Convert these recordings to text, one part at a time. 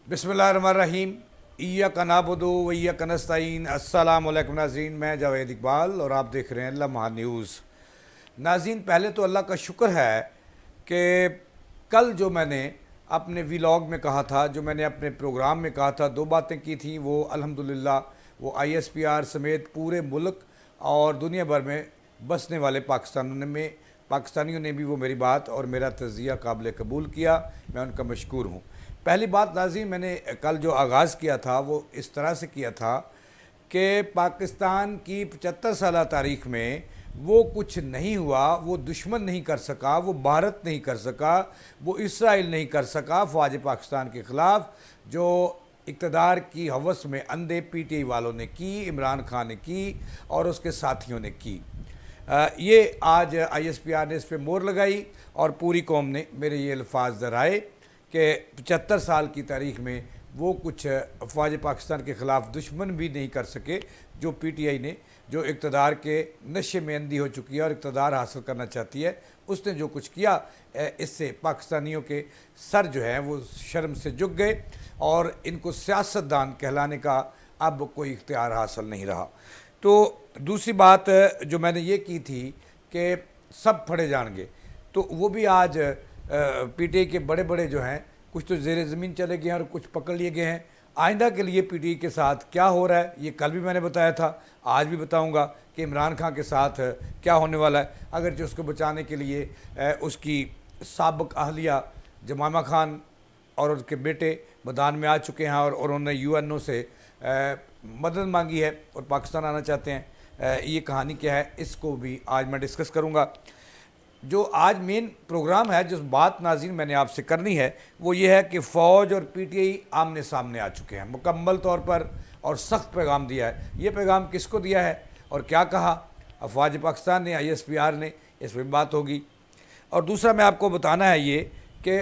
बिस्मिल्लाहिर्रहमानिर्रहीम। इय्याका नअबुदु व इय्याका नस्तईन। अस्सलाम वालेकुम नाज़रीन, मैं जावेद इकबाल और आप देख रहे हैं लम्हा न्यूज़। नाज़रीन, पहले तो अल्लाह का शुक्र है कि कल जो मैंने अपने व्लॉग में कहा था, जो मैंने अपने प्रोग्राम में कहा था, दो बातें की थी, वो अल्हम्दुलिल्लाह वो ISPR समेत पूरे मुल्क और दुनिया भर में बसने वाले पाकिस्तानियों ने भी वो मेरी बात और मेरा तज़िया काबिल कबूल किया। मैं उनका मशकूर हूँ। पहली बात नाज़रीन, मैंने कल जो आगाज़ किया था वो इस तरह से किया था कि पाकिस्तान की 75 साल तारीख़ में वो कुछ नहीं हुआ, वो दुश्मन नहीं कर सका, वो भारत नहीं कर सका, वो इसराइल नहीं कर सका फ़ौज पाकिस्तान के ख़िलाफ़ जो इक़्तिदार की हवस में अंधे PTI वालों ने की, इमरान खान ने की और उसके साथियों ने की। ये आज ISPR ने इस पर मोहर लगाई और पूरी कौम ने मेरे ये अल्फाज दोहराए कि 75 साल की तारीख़ में वो कुछ फ़ौज पाकिस्तान के ख़िलाफ़ दुश्मन भी नहीं कर सके जो PTI ने, जो इक़्तिदार के नशे में अंधी हो चुकी है और इक़्तिदार हासिल करना चाहती है, उसने जो कुछ किया इससे पाकिस्तानियों के सर जो हैं वो शर्म से झुक गए और इनको सियासतदान कहलाने का अब कोई इख्तियार हासिल नहीं रहा। तो दूसरी बात जो मैंने ये की थी कि सब फड़े जाएंगे, तो वो भी आज PTI के बड़े बड़े जो हैं कुछ तो ज़ेरे ज़मीन चले गए हैं और कुछ पकड़ लिए गए हैं। आइंदा के लिए PTI के साथ क्या हो रहा है ये कल भी मैंने बताया था, आज भी बताऊंगा कि इमरान खान के साथ क्या होने वाला है। अगर जो उसको बचाने के लिए उसकी साबिक़ अहलिया जमामा खान और उसके बेटे मैदान में आ चुके हैं और उन्होंने UNO से मदद मांगी है और पाकिस्तान आना चाहते हैं। ये कहानी क्या है इसको भी आज मैं डिस्कस करूँगा। जो आज मेन प्रोग्राम है, जिस बात नाज़रीन मैंने आपसे करनी है वो ये है कि फ़ौज और PTI आमने सामने आ चुके हैं मुकम्मल तौर पर और सख्त पैगाम दिया है। ये पैगाम किसको दिया है और क्या कहा फ़ौज पाकिस्तान ने, ISPR ने, इस पर बात होगी। और दूसरा मैं आपको बताना है ये कि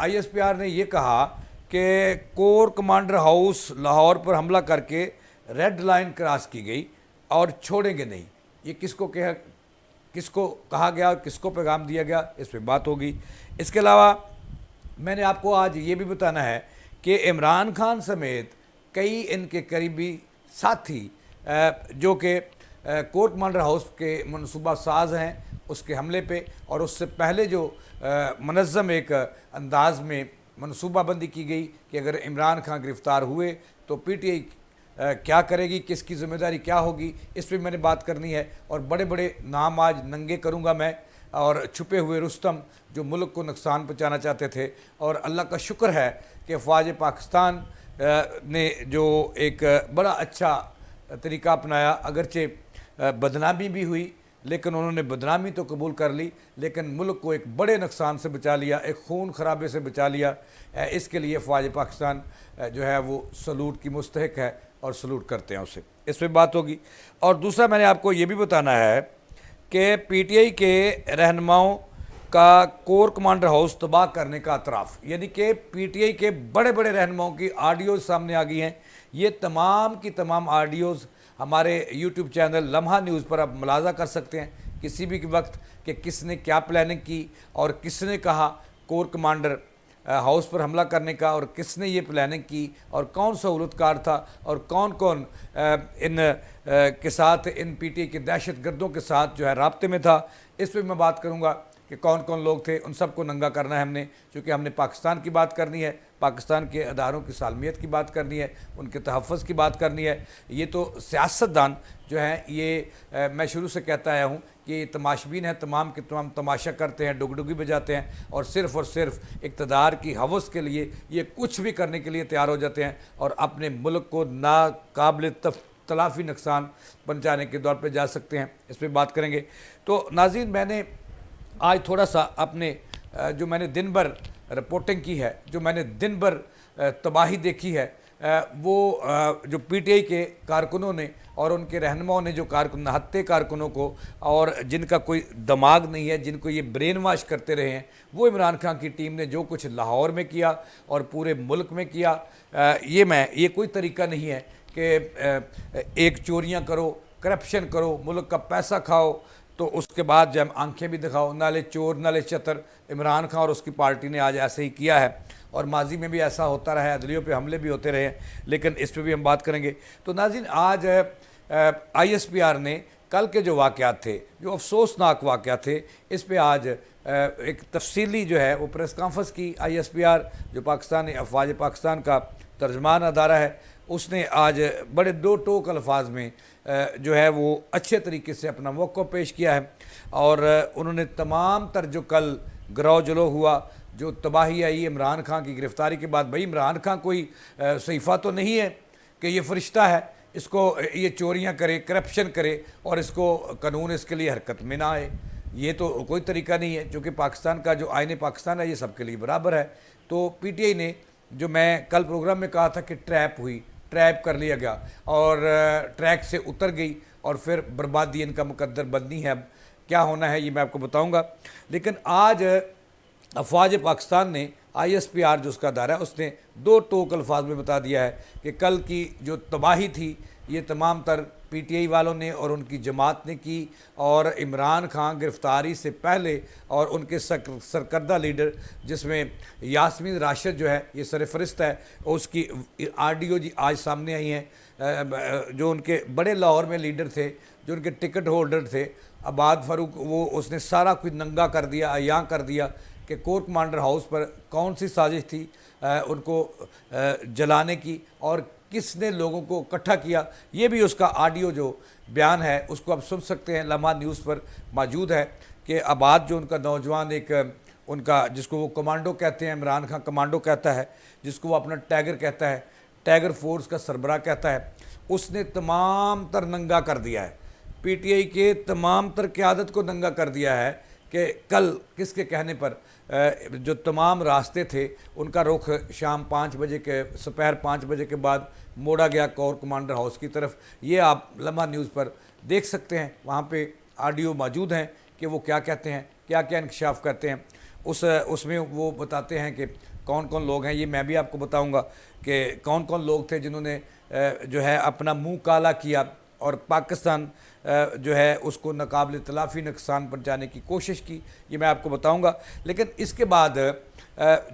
ISPR ने ये कहा कि कोर कमांडर हाउस लाहौर पर हमला करके रेड लाइन क्रॉस की गई और छोड़ेंगे नहीं। ये किसको कहा गया और किसको पैगाम दिया गया, इस पर बात होगी। इसके अलावा मैंने आपको आज ये भी बताना है कि इमरान खान समेत कई इनके करीबी साथी जो कि कोर कमांडर हाउस के मनसूबा साज हैं उसके हमले पे और उससे पहले जो मनज़्ज़म एक अंदाज में मनसूबाबंदी की गई कि अगर इमरान खान गिरफ़्तार हुए तो PTI क्या करेगी, किसकी ज़िम्मेदारी क्या होगी, इस पर मैंने बात करनी है। और बड़े बड़े नाम आज नंगे करूँगा मैं और छुपे हुए रुस्तम जो मुल्क को नुकसान पहुँचाना चाहते थे। और अल्लाह का शुक्र है कि फ़ौज पाकिस्तान ने जो एक बड़ा अच्छा तरीका अपनाया, अगरचे बदनामी भी हुई लेकिन उन्होंने बदनामी तो कबूल कर ली, लेकिन मुल्क को एक बड़े नुकसान से बचा लिया, एक खून खराबे से बचा लिया। इसके लिए फ़ौज पाकिस्तान जो है वो सलूट की मुस्तहिक है और सलूट करते हैं उसे, इस पर बात होगी। और दूसरा मैंने आपको ये भी बताना है कि PTI के रहनुमाओं का कोर कमांडर हाउस तबाह करने का अतराफ़, यानी कि PTI के बड़े बड़े रहनुमाओं की ऑडियोज़ सामने आ गई हैं। ये तमाम की तमाम ऑडियोज़ हमारे YouTube चैनल लम्हा न्यूज़ पर आप मुलाज़ा कर सकते हैं किसी भी वक्त कि किसने क्या प्लानिंग की और किसने कहा कोर कमांडर हाउस पर हमला करने का और किसने ये प्लानिंग की और कौन सहूलतकार था और कौन कौन इन के साथ, इन PTI के दहशत गर्दों के साथ जो है राब्ते में था। इस पर मैं बात करूँगा कि कौन कौन लोग थे, उन सबको नंगा करना है हमने, क्योंकि हमने पाकिस्तान की बात करनी है, पाकिस्तान के अदारों की सालमियत की बात करनी है, उनके तहफ़्फ़ुज़ की बात करनी है। ये तो सियासतदान जो हैं ये मैं शुरू से कहता आया हूँ कि ये तमाशबीन हैं, तमाम के तमाम तमाशा करते हैं, डुगडुगी बजाते हैं और सिर्फ़ इक़्तिदार की हवस के लिए ये कुछ भी करने के लिए तैयार हो जाते हैं और अपने मुल्क को नाकाबिल तलाफ़ी नुकसान पहुँचाने के दौर पर जा सकते हैं। इस पर बात करेंगे। तो नाज़रीन, मैंने आज थोड़ा सा अपने जो मैंने दिन भर रिपोर्टिंग की है, जो मैंने दिन भर तबाही देखी है, वो जो PTI के कारकुनों ने और उनके रहनुमाओं ने जो नहत्ते कारकुनों को और जिनका कोई दिमाग नहीं है, जिनको ये ब्रेन वाश करते रहे हैं, वो इमरान खान की टीम ने जो कुछ लाहौर में किया और पूरे मुल्क में किया, ये कोई तरीका नहीं है कि एक चोरियाँ करो, करप्शन करो, मुल्क का पैसा खाओ तो उसके बाद जब आंखें भी दिखाओ, नाले चोर नाले चतर। इमरान खान और उसकी पार्टी ने आज ऐसे ही किया है और माजी में भी ऐसा होता रहा है, अदलियों पे हमले भी होते रहे हैं, लेकिन इस पर भी हम बात करेंगे। तो नाज़रीन, आज ISPR ने कल के जो वाक़यात थे, जो अफसोसनाक वाक़यात थे, इस पे आज एक तफसीली जो है वो प्रेस कॉन्फ्रेंस की। ISPR जो पाकिस्तान अफवाज पाकिस्तान का तर्जमान अदारा है, उसने आज बड़े दो टोक अल्फाज में जो है वो अच्छे तरीके से अपना मौक़िफ़ पेश किया है। और उन्होंने तमाम तर जो कल गिराव जलो हुआ, जो तबाही आई इमरान खान की गिरफ़्तारी के बाद, भाई इमरान खान कोई सहीफ़ा तो नहीं है कि ये फ़रिश्ता है, इसको ये चोरियां करे, करप्शन करे और इसको कानून इसके लिए हरकत में ना आए। ये तो कोई तरीका नहीं है, क्योंकि पाकिस्तान का जो आईने पाकिस्तान है ये सबके लिए बराबर है। तो PTI ने, जो मैं कल प्रोग्राम में कहा था कि ट्रैप कर लिया गया और ट्रैक से उतर गई और फिर बर्बादी इनका मुकद्दर बननी है। अब क्या होना है ये मैं आपको बताऊंगा। लेकिन आज अफवाज पाकिस्तान ने, ISPR जो उसका अदारा है, उसने दो टोक अल्फाज में बता दिया है कि कल की जो तबाही थी ये तमाम तर PTI वालों ने और उनकी जमात ने की, और इमरान खान गिरफ़्तारी से पहले और उनके सरकर्दा लीडर जिसमें यास्मीन राशिद जो है ये सरफरिस्त है, उसकी ऑडियो जी आज सामने आई हैं। जो उनके बड़े लाहौर में लीडर थे, जो उनके टिकट होल्डर थे, आबाद फ़ारूक, वो उसने सारा कुछ नंगा कर दिया, अयां कर दिया कि कोर कमांडर हाउस पर कौन सी साजिश थी उनको जलाने की और किसने लोगों को इकट्ठा किया। ये भी उसका ऑडियो जो बयान है उसको आप सुन सकते हैं, लम्हा न्यूज़ पर मौजूद है कि आबाद जो उनका नौजवान, एक उनका जिसको वो कमांडो कहते हैं, इमरान खान कमांडो कहता है, जिसको वो अपना टाइगर कहता है, टाइगर फोर्स का सरबराह कहता है, उसने तमाम तर नंगा कर दिया है। PTI के तमाम तर क़यादत को नंगा कर दिया है कि कल किसके कहने पर जो तमाम रास्ते थे उनका रुख शाम 5 बजे के, दोपहर 5 बजे के बाद मोड़ा गया कोर कमांडर हाउस की तरफ। ये आप लम्हा न्यूज़ पर देख सकते हैं, वहाँ पे ऑडियो मौजूद हैं कि वो क्या कहते हैं, क्या क्या इंकशाफ करते हैं। उसमें वो बताते हैं कि कौन कौन लोग हैं। ये मैं भी आपको बताऊँगा कि कौन कौन लोग थे जिन्होंने जो है अपना मुँह काला किया और पाकिस्तान जो है उसको नाकाबिल तलाफ़ी नुकसान पहुँचाने की कोशिश की, ये मैं आपको बताऊंगा। लेकिन इसके बाद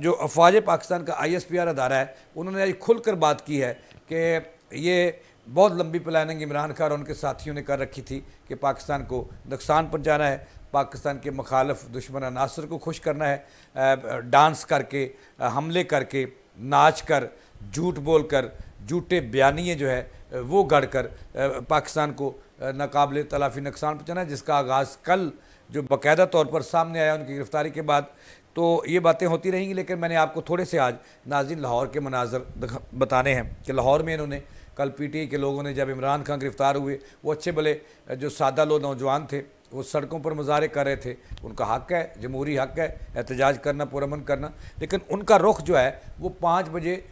जो अफवाज पाकिस्तान का ISPR अदारा है, उन्होंने आज खुलकर बात की है कि ये बहुत लंबी प्लानिंग इमरान खान और उनके साथियों ने कर रखी थी कि पाकिस्तान को नुकसान पहुँचाना है, पाकिस्तान के मुखालिफ दुश्मन अनासर को खुश करना है, डांस करके, हमले करके, नाच कर, झूठ बोल कर, झूठे बयानिए जो है वो गढ़ कर पाकिस्तान को नाकाबिल तलाफ़ी नुकसान पहुँचाना है, जिसका आगाज़ कल जो बाकायदा तौर पर सामने आया उनकी गिरफ़्तारी के बाद। तो ये बातें होती रहेंगी, लेकिन मैंने आपको थोड़े से आज नाज़रीन लाहौर के मनाज़र बताने हैं कि लाहौर में इन्होंने कल PTI के लोगों ने जब इमरान खान गिरफ़्तार हुए, वो अच्छे भले जो सादा लोग नौजवान थे वो सड़कों पर मुजाहरे कर रहे थे, उनका हक़ है, जमहूरी हक़ है एहतजाज करना, पुरअमन करना, लेकिन उनका रुख जो है वो 5 बजे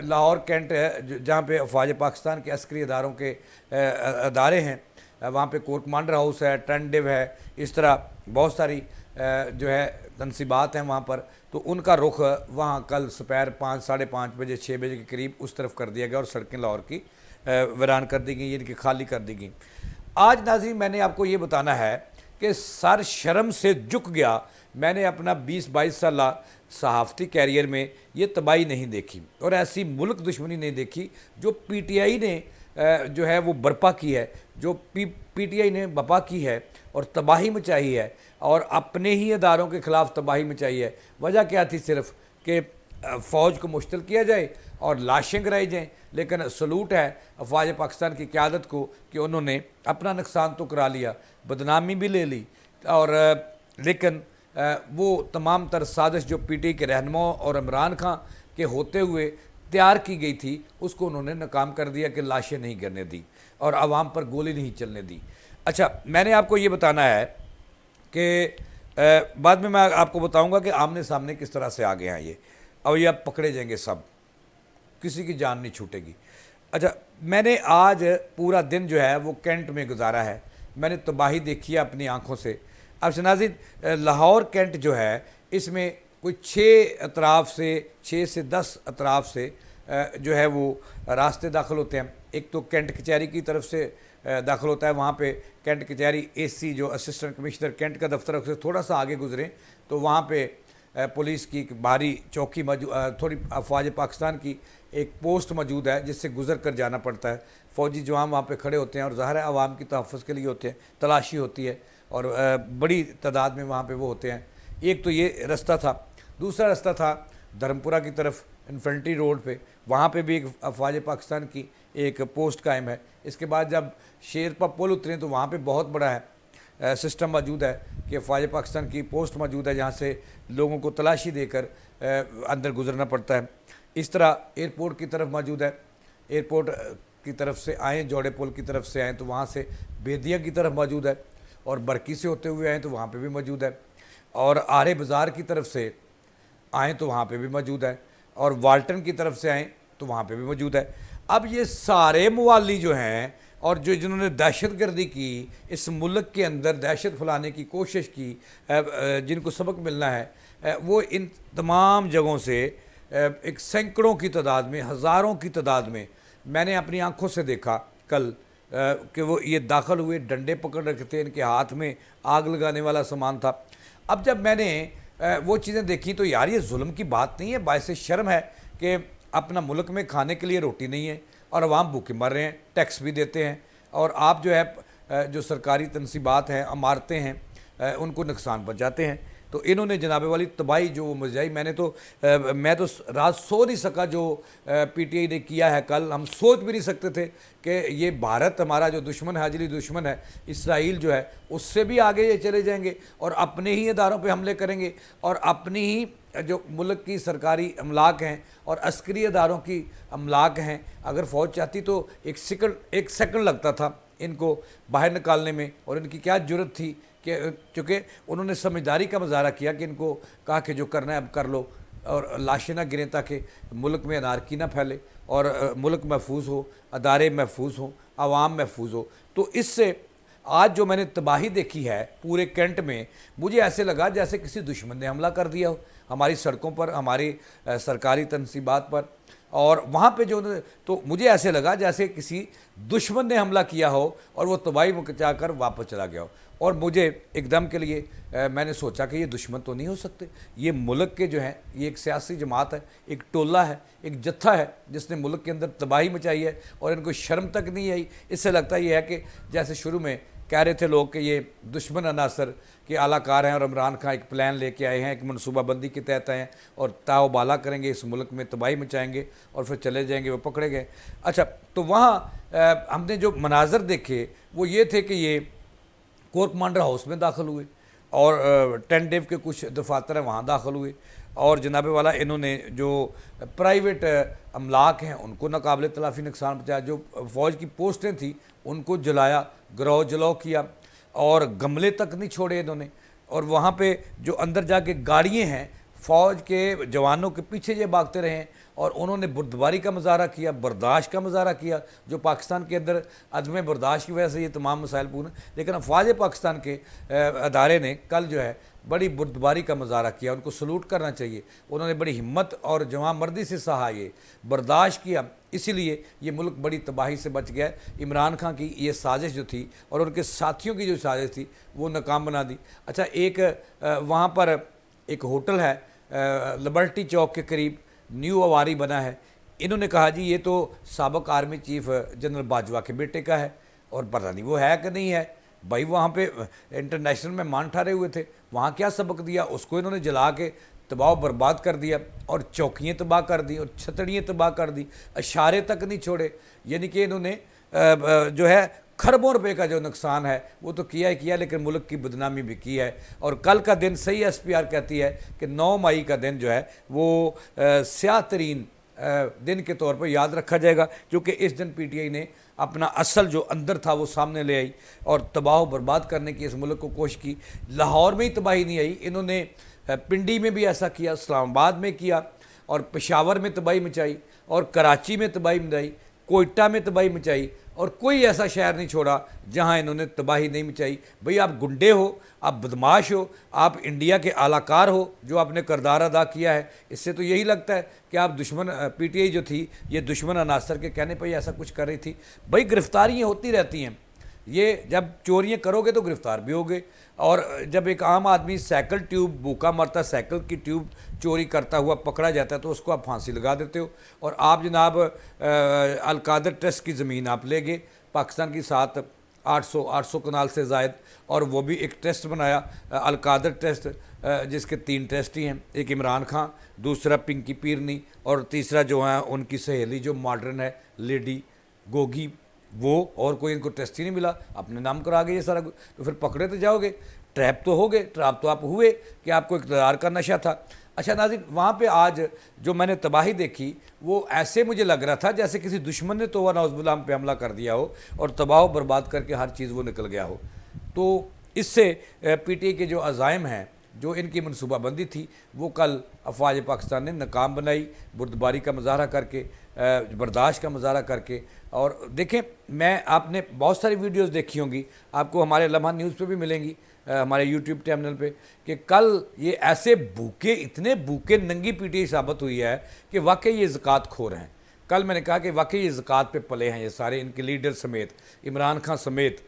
लाहौर कैंट है जहाँ पे अफवाज पाकिस्तान के अस्करी इदारों के अदारे हैं, वहाँ पे कोर कमांडर हाउस है, टंडिव है, इस तरह बहुत सारी जो है तनसीबात हैं वहाँ पर। तो उनका रुख वहाँ कल दोपहर 5, साढ़े 5 बजे, 6 बजे के करीब उस तरफ कर दिया गया और सड़कें लाहौर की वीरान कर दी गई, इनकी खाली कर दी गई। आज नाज़रीन मैंने आपको ये बताना है कि सर शर्म से झुक गया। मैंने अपना 20-22 साल सहाफ़ती कैरियर में ये तबाही नहीं देखी और ऐसी मुल्क दुश्मनी नहीं देखी जो PTI ने जो है वो बर्पा की है, जो PTI ने बपा की है और तबाही मचाई है और अपने ही इदारों के ख़िलाफ़ तबाही मचाई है। वजह क्या थी? सिर्फ कि फ़ौज को मुश्तल किया जाए और लाशें गिराई जाएँ। लेकिन सलूट है अफवाज पाकिस्तान की क़यादत को कि उन्होंने अपना नुकसान तो करा लिया, बदनामी भी ले ली, और लेकिन वो तमाम तर साजिश जो PTI के रहनुमाओं और इमरान खान के होते हुए तैयार की गई थी उसको उन्होंने नाकाम कर दिया कि लाशें नहीं गिरने दी और आवाम पर गोली नहीं चलने दी। अच्छा, मैंने आपको ये बताना है कि बाद में मैं आपको बताऊंगा कि आमने सामने किस तरह से आ गए हैं ये, और ये अब पकड़े जाएंगे सब, किसी की जान नहीं छूटेगी। अच्छा, मैंने आज पूरा दिन जो है वो कैंट में गुजारा है, मैंने तबाही देखी है अपनी आँखों से। अब नाज़रीन, लाहौर कैंट जो है इसमें कोई 6 से 10 अतराफ़ से जो है वो रास्ते दाखिल होते हैं। एक तो कैंट कचहरी की तरफ से दाखिल होता है, वहाँ पे कैंट कचहरी AC जो असिस्टेंट कमिश्नर कैंट का दफ्तर है उससे थोड़ा सा आगे गुजरें तो वहाँ पे पुलिस की एक भारी चौकी थोड़ी अफवाज पाकिस्तान की एक पोस्ट मौजूद है जिससे गुजर कर जाना पड़ता है। फ़ौजी जवान वहाँ पे खड़े होते हैं और ज़ाहिर है आवाम की तहफ़्फ़ुज़ के लिए होते हैं, तलाशी होती है और बड़ी तादाद में वहाँ पे वो होते हैं। एक तो ये रास्ता था। दूसरा रास्ता था धर्मपुरा की तरफ इन्फेंट्री रोड पे, वहाँ पे भी एक अफवाज पाकिस्तान की एक पोस्ट कायम है। इसके बाद जब शेरपा पुल उतरे तो वहाँ पे बहुत बड़ा है सिस्टम मौजूद है कि अफवाज पाकिस्तान की पोस्ट मौजूद है जहाँ से लोगों को तलाशी देकर अंदर गुजरना पड़ता है। इस तरह एयरपोर्ट की तरफ मौजूद है। एयरपोर्ट की तरफ से आएँ, जोड़े पुल की तरफ से आएँ तो वहाँ से बेदिया की तरफ मौजूद है, और बरकी से होते हुए आएँ तो वहाँ पे भी मौजूद है, और आरे बाज़ार की तरफ से आएँ तो वहाँ पे भी मौजूद है, और वाल्टन की तरफ से आएँ तो वहाँ पे भी मौजूद है। अब ये सारे मवाली जो हैं और जो जिन्होंने दहशत गर्दी की, इस मुल्क के अंदर दहशत फैलाने की कोशिश की, जिनको सबक मिलना है, वो इन तमाम जगहों से एक सैकड़ों की तादाद में, हज़ारों की तादाद में मैंने अपनी आंखों से देखा कल कि वो ये दाखिल हुए, डंडे पकड़ रखे थे, इनके हाथ में आग लगाने वाला सामान था। अब जब मैंने वो चीज़ें देखी तो यार ये जुल्म की बात नहीं है, बायसे शर्म है कि अपना मुल्क में खाने के लिए रोटी नहीं है और अवाम भूखे मर रहे हैं, टैक्स भी देते हैं, और आप जो है जो सरकारी तनसीबात हैं, इमारतें हैं, उनको नुकसान पहुँचाते हैं। तो इन्होंने जनाबे वाली तबाही जो मचाई, मैं तो रात सो नहीं सका जो पीटीआई ने किया है कल। हम सोच भी नहीं सकते थे कि ये भारत हमारा जो दुश्मन है, हाजिरी दुश्मन है, इसराइल जो है, उससे भी आगे ये चले जाएंगे और अपने ही इदारों पे हमले करेंगे, और अपनी ही जो मुल्क की सरकारी अमलाक हैं और अस्करी इदारों की अमलाक हैं, अगर फ़ौज चाहती तो एक सेकंड लगता था इनको बाहर निकालने में, और इनकी क्या जुर्रत थी कि चूँकि उन्होंने समझदारी का मुजाहरा किया कि इनको कहा कि जो करना है अब कर लो और लाशें ना गिरें ताकि मुल्क में अनारकी ना फैले और मुल्क महफूज हो, अदारे महफूज हों, आवाम महफूज हो। तो इससे आज जो मैंने तबाही देखी है पूरे कैंट में, मुझे ऐसे लगा जैसे किसी दुश्मन ने हमला कर दिया हो हमारी सड़कों पर, हमारी सरकारी तनसीबात पर, और वहाँ पे जो, तो मुझे ऐसे लगा जैसे किसी दुश्मन ने हमला किया हो और वो तबाही मचा कर वापस चला गया हो। और मुझे एकदम के लिए मैंने सोचा कि ये दुश्मन तो नहीं हो सकते, ये मुल्क के जो हैं, ये एक सियासी जमात है, एक टोला है, एक जत्था है जिसने मुल्क के अंदर तबाही मचाई है और इनको शर्म तक नहीं आई। इससे लगता ये है कि जैसे शुरू में कह रहे थे लोग कि ये दुश्मन अनासर के आलाकार हैं और इमरान खान एक प्लान लेके आए हैं, एक मनसूबाबंदी के तहत आए हैं और ताओबाला करेंगे, इस मुल्क में तबाही मचाएंगे और फिर चले जाएंगे, वो पकड़े गए। अच्छा, तो वहाँ हमने जो मनाजर देखे वो ये थे कि ये कोर कमांडर हाउस में दाखिल हुए और टेंटिव के कुछ दफातर हैं वहाँ दाखिल हुए, और जनाबे वाला इन्होंने जो प्राइवेट अमलाक हैं उनको नाकाबिले तलाफ़ी नुकसान पहुँचाया, जो फ़ौज की पोस्टें थी उनको जलाया, गिराव जलाओ किया, और गमले तक नहीं छोड़े इन्होंने। और वहाँ पे जो अंदर जाके गाड़ियाँ हैं, फ़ौज के जवानों के पीछे ये भागते रहे और उन्होंने बुर्दबारी का मुजाहरा किया, बर्दाश्त का मुजाहरा किया, जो पाकिस्तान के अंदर अदम बर्दाश्त की वजह से ये तमाम मसाइल पूरे। लेकिन अफवाज पाकिस्तान के अदारे ने कल जो है बड़ी बुर्दबारी का मुजाहरा किया, उनको सलूट करना चाहिए। उन्होंने बड़ी हिम्मत और जवां मर्दी से सहा, ये बर्दाश्त किया, इसीलिए ये मुल्क बड़ी तबाही से बच गया। इमरान खान की ये साजिश जो थी और उनके साथियों की जो साजिश थी वो नाकाम बना दी। अच्छा, एक वहाँ पर एक होटल है लिबर्टी चौक के करीब, न्यू अवारी बना है। इन्होंने कहा जी ये तो साबिक आर्मी चीफ जनरल बाजवा के बेटे का है, और पता नहीं वो है कि नहीं है। भाई वहाँ पे इंटरनेशनल में मान ठहरे हुए थे, वहाँ क्या सबक दिया, उसको इन्होंने जला के तबाह बर्बाद कर दिया और चौकियाँ तबाह कर दी और छतड़ियाँ तबाह कर दी, इशारे तक नहीं छोड़े। यानी कि इन्होंने जो है खरबों रुपए का जो नुकसान है वो तो किया ही किया, लेकिन मुल्क की बदनामी भी की है। और कल का दिन सही SPR कहती है कि 9 मई का दिन जो है वो स्याह तरीन दिन के तौर पर याद रखा जाएगा, क्योंकि इस दिन PTI ने अपना असल जो अंदर था वो सामने ले आई और तबाह बर्बाद करने की इस मुल्क को कोशिश की। लाहौर में ही तबाही नहीं आई, इन्होंने पिंडी में भी ऐसा किया, इस्लामाबाद में किया, और पेशावर में तबाही मचाई, और कराची में तबाही मचाई, कोयटा में तबाही मचाई, और कोई ऐसा शहर नहीं छोड़ा जहां इन्होंने तबाही नहीं मचाई। भाई आप गुंडे हो, आप बदमाश हो, आप इंडिया के आलाकार हो, जो आपने किरदार अदा किया है। इससे तो यही लगता है कि आप दुश्मन, PTI जो थी ये दुश्मन अनासर के कहने पर ही ऐसा कुछ कर रही थी। भाई गिरफ्तारियाँ होती रहती हैं, ये जब चोरियां करोगे तो गिरफ्तार भी होगे। और जब एक आम आदमी साइकिल ट्यूब भूखा मरता साइकिल की ट्यूब चोरी करता हुआ पकड़ा जाता है तो उसको आप फांसी लगा देते हो। और आप जनाब अलकादर ट्रस्ट की ज़मीन आप ले गए पाकिस्तान की 800 कनाल से ज़ायद, और वो भी एक ट्रस्ट बनाया अलकादर ट्रस्ट, जिसके 3 ट्रस्टी हैं, एक इमरान खान, दूसरा पिंकी पीरनी और तीसरा जो है उनकी सहेली जो मॉडर्न है लेडी गोगी, वो। और कोई इनको टेस्ट ही नहीं मिला, अपने नाम करा गए ये सारा कुछ। तो फिर पकड़े तो जाओगे, ट्रैप तो हो गए, ट्रैप तो आप हुए कि आपको इक़्तिदार का नशा था। अच्छा नाज़रीन, वहाँ पे आज जो मैंने तबाही देखी वो ऐसे मुझे लग रहा था जैसे किसी दुश्मन ने तो नौज़बिल्लाह हम पे हमला कर दिया हो और तबाह बर्बाद करके हर चीज़ वो निकल गया हो। तो इससे पीटीआई के जो अज़ाइम हैं, जो इनकी मनसूबाबंदी थी, वो कल अफवाज पाकिस्तान ने नाकाम बनाई, बुर्दबारी का मुजाहरा करके, बर्दाश्त का मुजाहरा करके। और देखें, मैं आपने बहुत सारी वीडियोस देखी होंगी, आपको हमारे लम्हा न्यूज़ पे भी मिलेंगी, हमारे यूट्यूब चैनल पे, कि कल ये ऐसे भूखे, इतने भूखे नंगी पीटीआई साबित हुई है कि वाकई ये ज़कात खोर हैं। कल मैंने कहा कि वाकई ये ज़कात पे पले हैं, ये सारे इनके लीडर समेत, इमरान खान समेत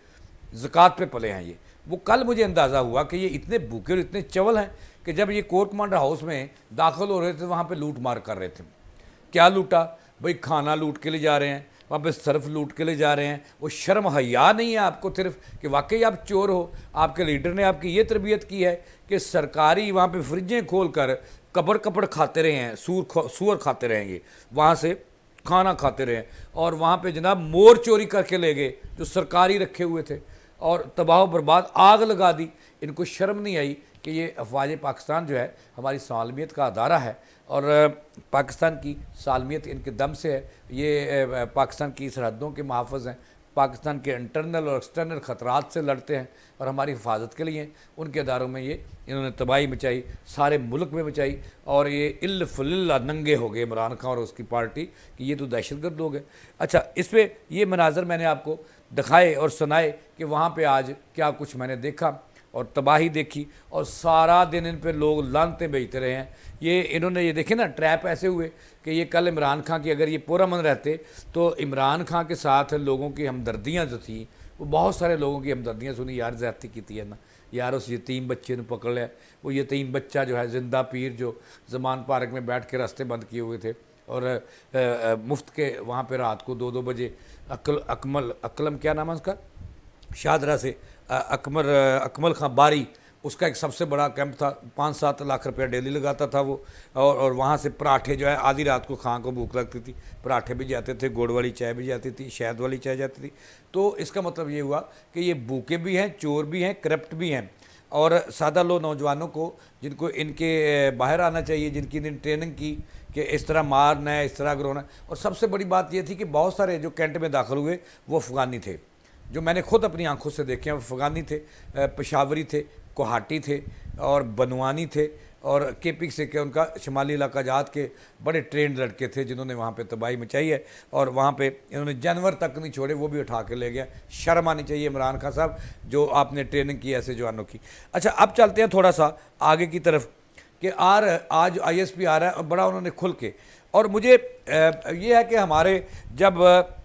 ज़कात पे पले हैं ये। वो कल मुझे अंदाज़ा हुआ कि ये इतने भूखे और इतने चवल हैं कि जब ये कोर्ट कमांडर हाउस में दाखिल हो रहे थे वहाँ पे लूट मार कर रहे थे। क्या लूटा भाई? खाना लूट के ले जा रहे हैं, वहाँ पे सर्फ लूट के ले जा रहे हैं। वो शर्म हया नहीं है आपको सिर्फ कि वाकई आप चोर हो? आपके लीडर ने आपकी ये तरबियत की है कि सरकारी वहाँ पे फ्रिजें खोल कर कपड़ खाते रहे हैं, सूअर खाते रहेंगे, वहाँ से खाना खाते रहे, और वहाँ पे जनाब मोर चोरी करके ले गए जो सरकारी रखे हुए थे और तबाह बर्बाद आग लगा दी। इनको शर्म नहीं आई कि ये अफवाज पाकिस्तान जो है हमारी सालमियत का अदारा है और पाकिस्तान की सालमियत इनके दम से है। ये पाकिस्तान की सरहदों के मुहाफ़िज़ हैं, पाकिस्तान के इंटरनल और एक्सटर्नल ख़तरात से लड़ते हैं और हमारी हिफाजत के लिए उनके अदारों में ये इन्होंने तबाही मचाई, सारे मुल्क में मचाई। और ये इल्ल फलिल्ला नंगे हो गए इमरान खान और उसकी पार्टी कि ये तो दहशतगर्द लोग हैं। अच्छा, इस पर ये मनाजर मैंने आपको दिखाए और सुनाए कि वहाँ पे आज क्या कुछ मैंने देखा और तबाही देखी, और सारा दिन इन पे लोग लानतें बेचते रहे हैं। ये इन्होंने ये देखे ना, ट्रैप ऐसे हुए कि ये कल इमरान खान की, अगर ये पूरा मन रहते तो इमरान खान के साथ लोगों की हमदर्दियाँ जो थी, वो बहुत सारे लोगों की हमदर्दियाँ सुनी, यार ज़्यादती की है ना यार, उस यतीम बच्चे ने पकड़ लिया। वो यतीम बच्चा जो है जिंदा पीर, जो ज़मान पार्क में बैठ के रास्ते बंद किए हुए थे और मुफ्त के वहाँ पे रात को 2-2 बजे अकलम क्या नाम है उसका, शाहदरा से अकमल खां बारी, उसका एक सबसे बड़ा कैंप था, 5-7 लाख रुपया डेली लगाता था वो। और वहाँ से पराठे जो है, आधी रात को खां को भूख लगती थी, पराठे भी जाते थे, गुड़ वाली चाय भी जाती थी, शहद वाली चाय जाती थी। तो इसका मतलब ये हुआ कि ये भूखे भी हैं, चोर भी हैं, करप्ट भी हैं। और सादा लो नौजवानों को, जिनको इनके बाहर आना चाहिए, जिनकी इन्हें ट्रेनिंग की कि इस तरह मारना है, इस तरह गिरोना है। और सबसे बड़ी बात ये थी कि बहुत सारे जो कैंट में दाखिल हुए वो अफ़गानी थे, जो मैंने खुद अपनी आंखों से देखे हैं। वो अफ़गानी थे, पेशावरी थे, कोहाटी थे और बनवानी थे, और केपी से के उनका शुमाली इलाका जात के बड़े ट्रेंड लड़के थे जिन्होंने वहाँ पे तबाही मचाई है। और वहाँ पे इन्होंने जानवर तक नहीं छोड़े, वो भी उठा के ले गया। शर्म आनी चाहिए इमरान खान साहब, जो आपने ट्रेनिंग की ऐसे जवानों की। अच्छा, अब चलते हैं थोड़ा सा आगे की तरफ कि आज ISP आ रहा है और बड़ा उन्होंने खुल के, और मुझे ये है कि हमारे जब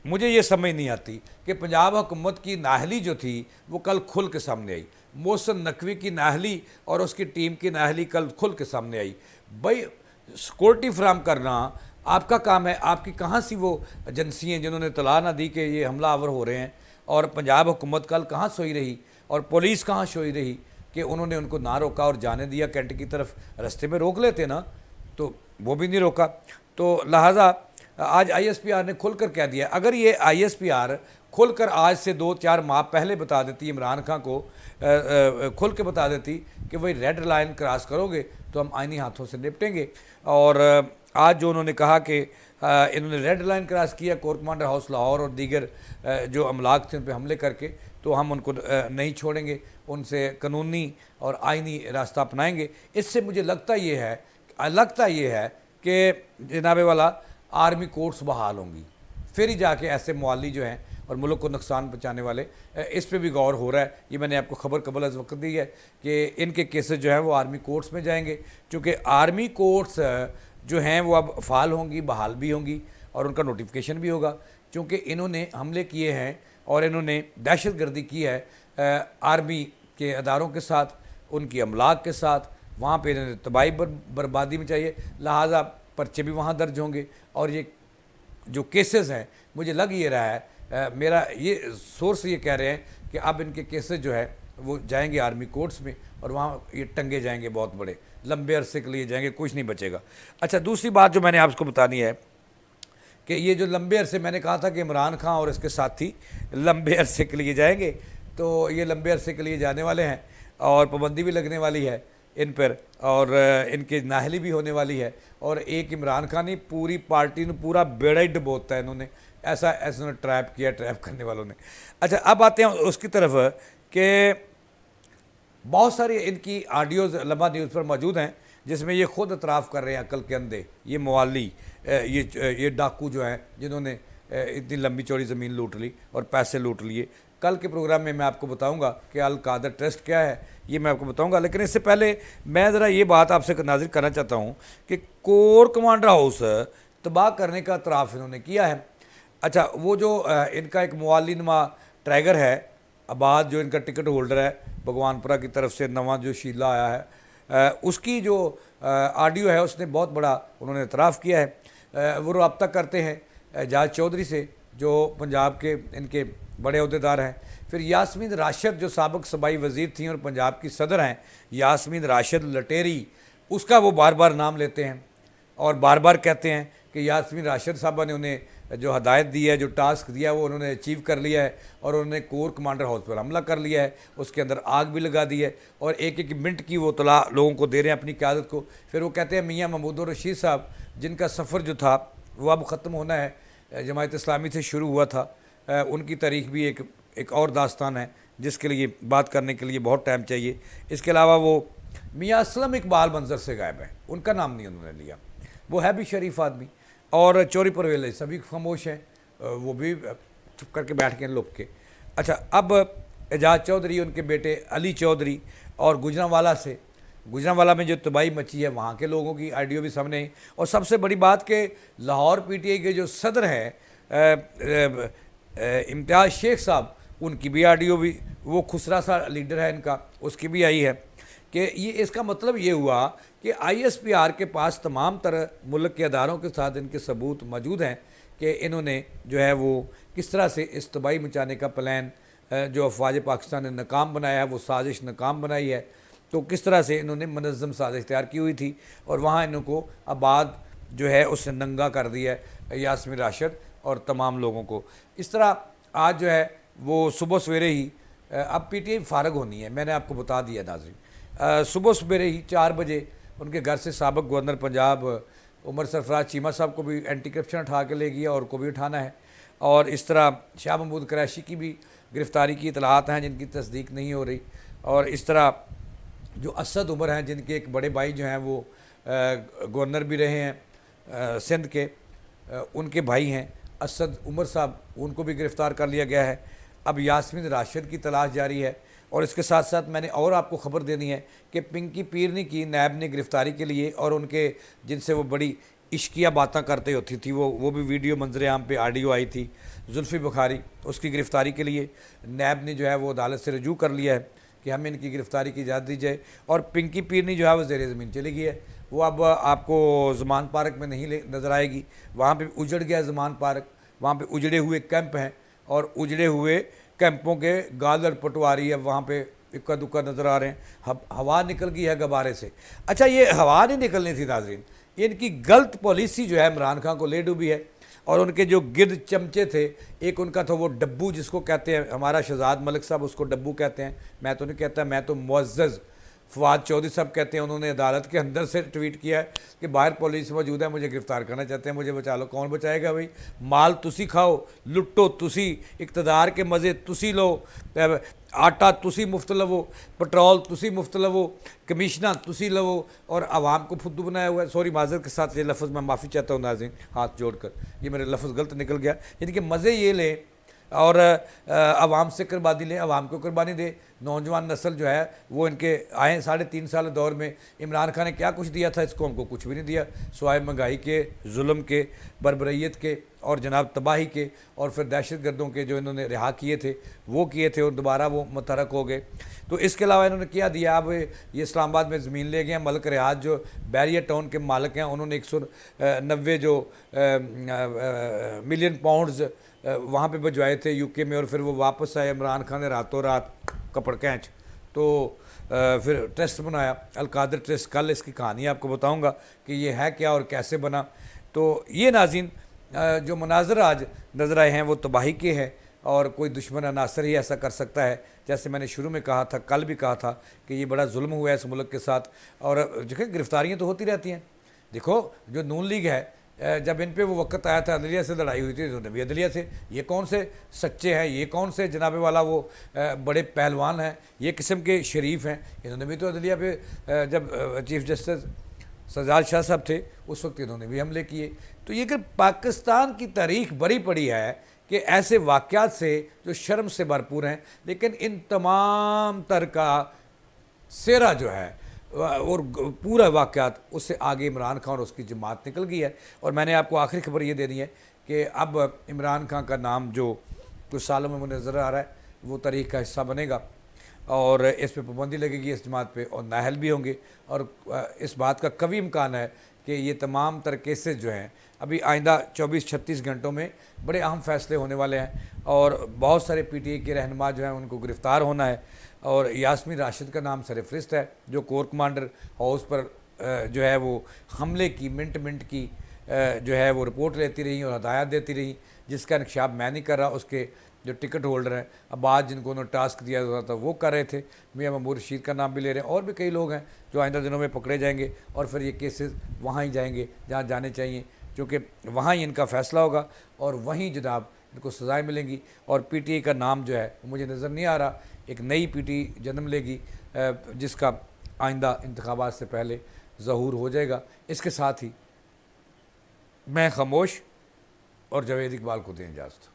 मुझे ये समझ नहीं आती कि पंजाब हुकूमत की नाहली जो थी वो कल खुल के सामने आई। मोहसिन नकवी की नाहली और उसकी टीम की नाहली कल खुल के सामने आई। भाई, सिक्योरिटी फ्राहम करना आपका काम है, आपकी कहाँ सी वो एजेंसी हैं जिन्होंने तला ना दी कि ये हमलावर हो रहे हैं? और पंजाब हुकूमत कल कहाँ सोई रही और पुलिस कहाँ सोई रही कि उन्होंने उनको ना रोका और जाने दिया कैंट की तरफ? रास्ते में रोक लेते ना, तो वो भी नहीं रोका। तो लिहाजा आज ISPR ने खुलकर कह दिया। अगर ये ISPR खुलकर आज से 2-4 माह पहले बता देती, इमरान खान को खुल के बता देती कि भाई रेड लाइन क्रॉस करोगे तो हम आईनी हाथों से निपटेंगे। और आज जो उन्होंने कहा कि इन्होंने रेड लाइन क्रॉस किया कोर्ट कमांडर हाउस लाहौर और दीगर जो अमलाक थे उन पर हमले करके, तो हम उनको नहीं छोड़ेंगे, उनसे कानूनी और आईनी रास्ता अपनाएंगे। इससे मुझे लगता ये है कि जनाबे वाला आर्मी कोर्ट्स बहाल होंगी, फिर ही जाके ऐसे मुआली जो हैं और मुल्क को नुकसान पहुँचाने वाले, इस पे भी गौर हो रहा है। ये मैंने आपको खबर कबल अज़ वक्त दी है कि इनके केसेस जो हैं वो आर्मी कोर्ट्स में जाएंगे, क्योंकि आर्मी कोर्ट्स जो हैं वो अब फ़ाल होंगी, बहाल भी होंगी और उनका नोटिफिकेशन भी होगा, क्योंकि इन्होंने हमले किए हैं और इन्होंने दहशतगर्दी की है आर्मी के अदारों के साथ, उनकी अमलाक के साथ। वहाँ पे इन्होंने तबाही बर्बादी में चाहिए, लिहाजा पर्चे भी वहाँ दर्ज होंगे। और ये जो केसेस हैं, मुझे लग ये रहा है, मेरा ये सोर्स ये कह रहे हैं कि अब इनके केसेस जो है वो जाएंगे आर्मी कोर्ट्स में और वहाँ ये टंगे जाएंगे, बहुत बड़े लंबे अरसे के लिए जाएंगे, कुछ नहीं बचेगा। अच्छा, दूसरी बात जो मैंने आपको बतानी है कि ये जो लंबे अरसे, मैंने कहा था कि इमरान खान और इसके साथी लंबे अरसे के लिए जाएंगे, तो ये लंबे अरसे के लिए जाने वाले हैं और पाबंदी भी लगने वाली है इन पर, और इनकी नाहली भी होने वाली है। और एक इमरान खान ने पूरी पार्टी ने पूरा बेड़ा ही डुबोता है इन्होंने, ऐसा ऐसा ट्रैप किया, ट्रैप करने वालों ने। अच्छा, अब आते हैं उसकी तरफ कि बहुत सारी इनकी ऑडियोज़ लम्हा न्यूज़ पर मौजूद हैं जिसमें ये खुद इतराफ़ कर रहे हैं अकल के अंधे, ये मवाली, ये डाकू जो हैं जिन्होंने इतनी लंबी चौड़ी ज़मीन लूट ली और पैसे लूट लिए। कल के प्रोग्राम में मैं आपको बताऊंगा कि अल कादर ट्रस्ट क्या है, ये मैं आपको बताऊंगा। लेकिन इससे पहले मैं ज़रा ये बात आपसे नाज़िर करना चाहता हूँ कि कोर कमांडर हाउस तबाह करने का इतराफ़ इन्होंने किया है। अच्छा, वो जो इनका एक मवाली नुमा ट्रैगर है आबाद, जो इनका टिकट होल्डर है भगवानपुरा की तरफ से नवा जो शीला आया है, उसकी जो ऑडियो है उसने बहुत बड़ा उन्होंने इतराफ़ किया है। वो रब्ता करते हैं एजाज चौधरी से जो पंजाब के इनके बड़े अहदेदार हैं। फिर यास्मीन राशिद जो साबिक सूबाई वज़ीर थी और पंजाब की सदर हैं, यास्मीन राशिद लटेरी, उसका वो बार बार नाम लेते हैं और बार बार कहते हैं कि यास्मीन राशिद साहबा ने उन्हें जो हदायत दी है, जो टास्क दिया है, वो उन्होंने अचीव कर लिया है और उन्होंने कोर कमांडर हाउस पर हमला कर लिया है, उसके अंदर आग भी लगा दी है और एक एक मिनट की वो तला लोगों को दे रहे हैं अपनी क़यादत को। फिर वो कहते हैं मियाँ महमूद रशीद साहब, जिनका सफ़र जो था वो अब ख़त्म होना है, जमात इस्लामी से शुरू हुआ था, उनकी तारीख भी एक और दास्तान है जिसके लिए बात करने के लिए बहुत टाइम चाहिए। इसके अलावा वो मियाँ असलम इकबाल मंजर से गायब है, उनका नाम नहीं उन्होंने लिया, वो है भी शरीफ आदमी। और चोरी परवेले सभी खामोश हैं, वो भी चुप करके बैठ गए लुक के। अच्छा, अब एजाज चौधरी, उनके बेटे अली चौधरी और गुजरांवाला में जो तबाही मची है, वहाँ के लोगों की ऑडियो भी सामने आई। और सबसे बड़ी बात कि लाहौर पीटीआई के जो सदर हैं इम्तियाज़ शेख साहब, उनकी भी ऑडियो भी, वो खुसरा सा लीडर है इनका, उसकी भी आई है कि ये इसका मतलब ये हुआ कि ISPR के पास तमाम तरह मुल्क के अदारों के साथ इनके सबूत मौजूद हैं कि इन्होंने जो है वो किस तरह से इस तबाही मचाने का प्लान जो अफवाज पाकिस्तान ने नाकाम बनाया है, वो साजिश नाकाम बनाई है, तो किस तरह से इन्होंने मनज़्ज़म साजिश तैयार की हुई थी और वहाँ इनको आबाद जो है उससे नंगा कर दिया है यास्मीन राशिद और तमाम लोगों को। इस तरह आज जो है वो सुबह सवेरे ही, अब PTI फारग होनी है, मैंने आपको बता दिया नाज़रीन, सुबह सवेरे ही 4 बजे उनके घर से साबिक गवर्नर पंजाब उमर सरफराज चीमा साहब को भी एंटी करप्शन उठा के ले गया और को भी उठाना है। और इस तरह शाह महमूद कुरैशी की भी गिरफ़्तारी की इतलात हैं जिनकी तस्दीक नहीं हो रही। और इस तरह जो असद उमर हैं, जिनके एक बड़े भाई जो हैं वो गवर्नर भी रहे हैं सिंध के, उनके भाई हैं असद उमर साहब, उनको भी गिरफ़्तार कर लिया गया है। अब यास्मीन राशिद की तलाश जारी है। और इसके साथ साथ मैंने और आपको ख़बर देनी है कि पिंकी पीरनी की नैब ने गिरफ़्तारी के लिए, और उनके जिनसे वो बड़ी इश्किया बातें करते होती थी, वो भी वीडियो मंजर आम पे ऑडियो आई थी, जुल्फ़ी बुखारी, उसकी गिरफ़्तारी के लिए नैब ने जो है वो अदालत से रजू कर लिया है कि हमें इनकी गिरफ़्तारी की इजाज़त दी जाए। और पिंकी पीरनी जो है वो ज़ेर ज़मीन चली गई है, वो अब आपको ज़मान पार्क में नहीं नज़र आएगी। वहाँ पर उजड़ गया ज़मान पार्क, वहाँ पर उजड़े हुए कैंप हैं और उजड़े हुए कैंपों के गादड़ पटवारी अब वहाँ पे इक्का दुक्का नज़र आ रहे हैं। हवा निकल गई है गबारे से। अच्छा, ये हवा नहीं निकलनी थी नाज़रीन, इनकी गलत पॉलिसी जो है इमरान खान को ले डूबी है। और उनके जो गिरद चमचे थे, एक उनका था वो डब्बू, जिसको कहते हैं हमारा शहजाद मलिक साहब उसको डब्बू कहते हैं, मैं तो नहीं कहता, मैं तो मुअज़्ज़ज़ फवाद चौधरी साहब कहते हैं। उन्होंने अदालत के अंदर से ट्वीट किया है कि बाहर पुलिस मौजूद है, मुझे गिरफ़्तार करना चाहते हैं, मुझे बचा लो। कौन बचाएगा भाई? माल तुसी खाओ, लुट्टो तुसी, इक़्तिदार के मज़े तुसी लो, आटा तुसी मुफ्त लवो, पेट्रोल तुसी मुफ्त लवो, कमीशना तुसी लवो और आवाम को फुद्दू बनाया हुआ है। सॉरी, माज़रत के साथ ये लफ्ज़ मैं माफ़ी चाहता हूँ नाज़रीन, हाथ जोड़कर, ये मेरे लफ्ज़ गलत निकल गया। यानी कि मज़े ये लें और आवाम से कुर्बानी लें, आवाम को कुर्बानी दे। नौजवान नस्ल जो है वो इनके आए 3.5 साल दौर में इमरान खान ने क्या कुछ दिया था इस कौम को? कुछ भी नहीं दिया, सिवाय महंगाई के, जुल्म के, बरबरीत के और जनाब तबाही के, और फिर दहशत गर्दों के जो इन्होंने रिहा किए थे वो किए थे और दोबारा वो मुतरक हो गए। तो इसके अलावा इन्होंने क्या दिया? अब ये इस्लामाबाद में ज़मीन ले गए। मलिक रियाज जो बैरियर टाउन के मालिक हैं, उन्होंने 190 जो मिलियन पाउंड्स वहाँ पे भिजवाए थे यूके में, और फिर वो वापस आए। इमरान खान ने रातों रात कपड़ कैंच तो फिर ट्रस्ट बनाया, अलकादर ट्रस्ट। कल इसकी कहानी आपको बताऊंगा कि ये है क्या और कैसे बना। तो ये नाज़रीन जो मनाजर आज नज़र आए हैं वो तबाही के हैं, और कोई दुश्मन अनासर ही ऐसा कर सकता है। जैसे मैंने शुरू में कहा था, कल भी कहा था कि ये बड़ा जुल्म हुआ है इस मुल्क के साथ, और देखिए गिरफ्तारियाँ तो होती रहती हैं। देखो जो नून लीग है, जब इन पे वो वक्त आया था, अदलिया से लड़ाई हुई थी, इन्होंने भी अदलिया से। ये कौन से सच्चे हैं, ये कौन से जनाबे वाला वो बड़े पहलवान हैं, ये किस्म के शरीफ हैं, इन्होंने भी तो अदलिया पे जब चीफ जस्टिस सजाद शाह साहब थे उस वक्त इन्होंने भी हमले किए। तो ये कि पाकिस्तान की तारीख बड़ी पड़ी है कि ऐसे वाक़यात से जो शर्म से भरपूर हैं, लेकिन इन तमाम तर का सेरा जो है और पूरा वाक़यात, उससे आगे इमरान खान और उसकी जमात निकल गई है। और मैंने आपको आखिरी खबर ये देनी है कि अब इमरान खान का नाम जो कुछ सालों में मुझे नज़र आ रहा है वो तारीख का हिस्सा बनेगा, और इस पर पाबंदी लगेगी इस जमात पे, और नाहल भी होंगे। और इस बात का कभी इम्कान है कि ये तमाम तर केसेस जो हैं अभी आइंदा 24-36 घंटों में बड़े अहम फैसले होने वाले हैं, और बहुत सारे PTI के रहनुमा जो हैं उनको गिरफ़्तार होना है। और यास्मीन राशिद का नाम सरफहरिस्त है, जो कोर कमांडर हाउस पर जो है वो हमले की मिनट मिनट की जो है वो रिपोर्ट लेती रही और हदायत देती रही, जिसका इंकशाफ मैं नहीं कर रहा। उसके जो टिकट होल्डर हैं अब्बास, जिनको उन्होंने टास्क दिया हुआ था, वो कर रहे थे। मियां महमूद रशीद का नाम भी ले रहे हैं, और भी कई लोग हैं जो आइंदा दिनों में पकड़े जाएंगे, और फिर ये केसेस वहाँ ही जाएंगे जहाँ जाने चाहिए, क्योंकि वहाँ ही इनका फ़ैसला होगा और वहीं जनाब इनको सज़ाएँ मिलेंगी। और PTI का नाम जो है मुझे नज़र नहीं आ रहा, एक नई PTI जन्म लेगी जिसका आइंदा इंतखाबात से पहले ज़हूर हो जाएगा। इसके साथ ही मैं खामोश और जावेद इकबाल को दें इजाज़त।